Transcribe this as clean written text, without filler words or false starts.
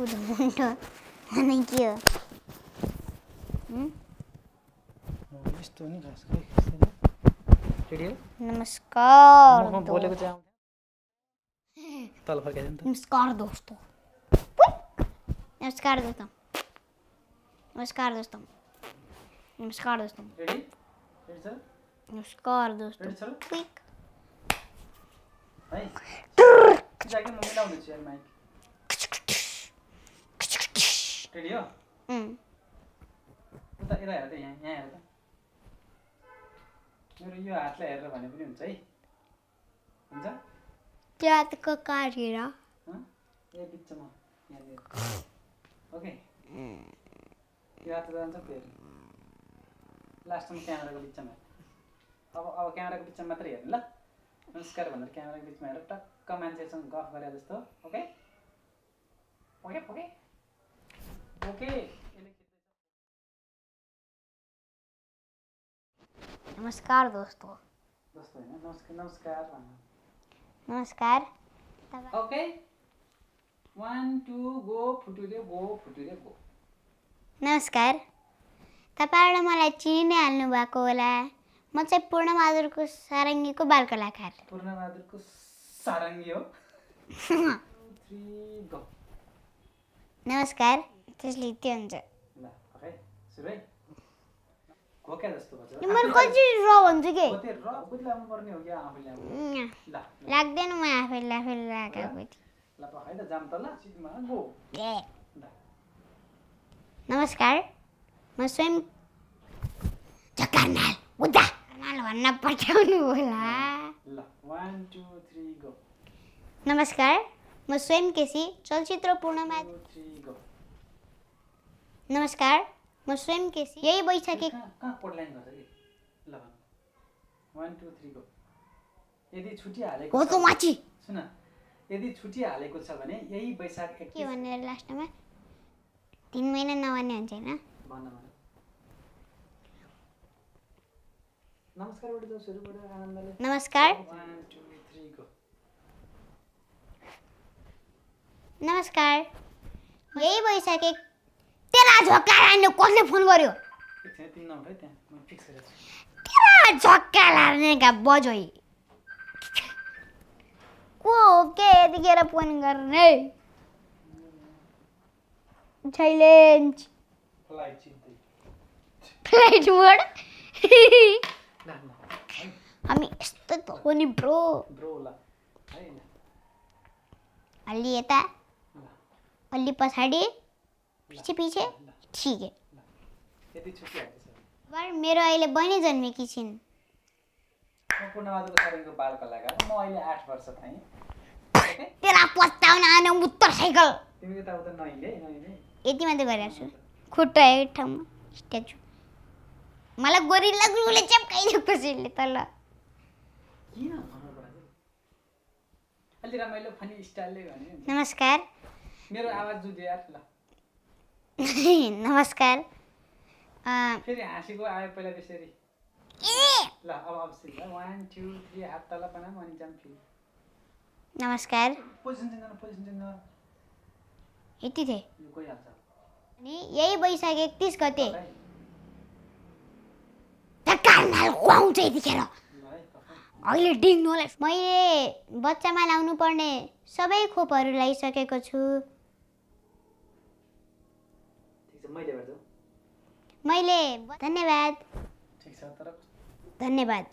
उधमुन्टो अनि के हो यस्तो नि खास खै रेडी हो नमस्कार म बोलेको चाहिँ आउँछ तल फर्काइदिनु त नमस्कार दोस्तों नमस्कार दोस्तों नमस्कार दोस्तों नमस्कार दोस्तों रेडी रेडी छ नमस्कार दोस्तों रेडी छ क्विक है जाके म मिलाउँदै छु यार माइक रेडी हो उता यता हेर त यहाँ हेर त मेरो यो हातलाई हेरेर भने पनि हुन्छ है हुन्छ जातको काटेर ए बिचमा यहाँ ओके यो हात जान्छ फेरि लास्टमा क्यामेराको बिचमा अब क्यामेराको बिचमा मात्रै हेर्नु ल नमस्कार भनेर क्यामेराको बिचमा हेरेर टक्क मान्छेसँग गफ गरे जस्तो ओके ओके ओके ओके नमस्कार दोस्तों दोस्तों हैन नमस्कार नमस्कार ओके 1 2 गो फुटुरे गो नमस्कार तपाईहरुले मलाई चिनि नै हाल्नु भएको होला म चाहिँ पूर्णबहादुरको सारङ्गीको बाल कलाकार पूर्णबहादुरको सारङ्गी हो 2 3 गो नमस्कार त्यसले त्यो हुन्छ ल ओके सुरु है घोक्या जस्तो भन्छ तिम्रो कति र भन्छु के कति र कति लाउनु पर्ने हो कि आफैले ल लाग्दैन म आफैले लगाएको ल पखाइ त जाम त ल सिटमा गो नमस्कार म स्वयं जकर्नाल उदा नाल भन्न पठाउनु होला ल 1 2 3 गो नमस्कार म स्वयं केसी चलचित्र पूर्णबहादुर 2 3 गो नमस्कार म स्वयं केसी यही बैशाखी कहाँ कोड लाइन गर्छ के ल 1 2 3 गो यदि छुट्टी हालेको हो त माची सुन यदि छुट्टी हालेको छ भने यही वैशाख 31 के भनेर लास्टमा 3 महिना नभन्ने हुन्छ हैन भन्न नमस्कारबाट जाऊ सुरुबाट आनन्दले नमस्कार 1 2 3 गो नमस्कार यही बैशाखी तेरा झोक्का लाने कसले फोन गर्यो एकछिन तिन नम्बर है त्यहाँ म फिक्स गरेछु तेरा झोक्का लाने का बजोई को के यतिखेर फोन गर्ने साइलेन्ट फ्लाइट चिन्दै फ्लाइट मोड ल हामी यस्तो त हो नि ब्रो ब्रो ल है ल अलि यता ल अलि पछाडि पछि पछि ठीक है यदि छुट्टी हालेको छ बार मेरो अहिले बहिनी जन्मेकी छिन् म पूर्णबहादुरको सारङ्गीको बाल कलाकार म अहिले 8 वर्ष भएँ ओके तेरा पस्ताउन आने मोटरसाइकल तिमी यताउता नहिले यति मात्रै गरेको छु खुट्टा एक ठाउँमा स्ट्याचु मलाई गोरिल्ला ग्लुले चप्काइदियो कसैले तल किन भन्नु पर्यो अलि रमाइलो फनी स्टाइलले भने नमस्कार मेरो आवाज जुदे यार ल नमस्कार फेरि हाँसीको आयो पहिला त्यसरी ल अब सिधा 1 2 3 हात तल बनाम अनि जाम फेरि नमस्कार पोजिसन चेन्ज यति थिए यो कोही हाल्छ अनि यही वैशाख 31 गते जकर्नाल खुवाउँछ यतिखेर ल है अहिले डिङ्गोलाई मैले बच्चामा लाउनु पर्ने सबै खोपहरू लगाइसकेको छु ठिक छ मैले गर्छु मैले धन्यवाद ठिक छ तर धन्यवाद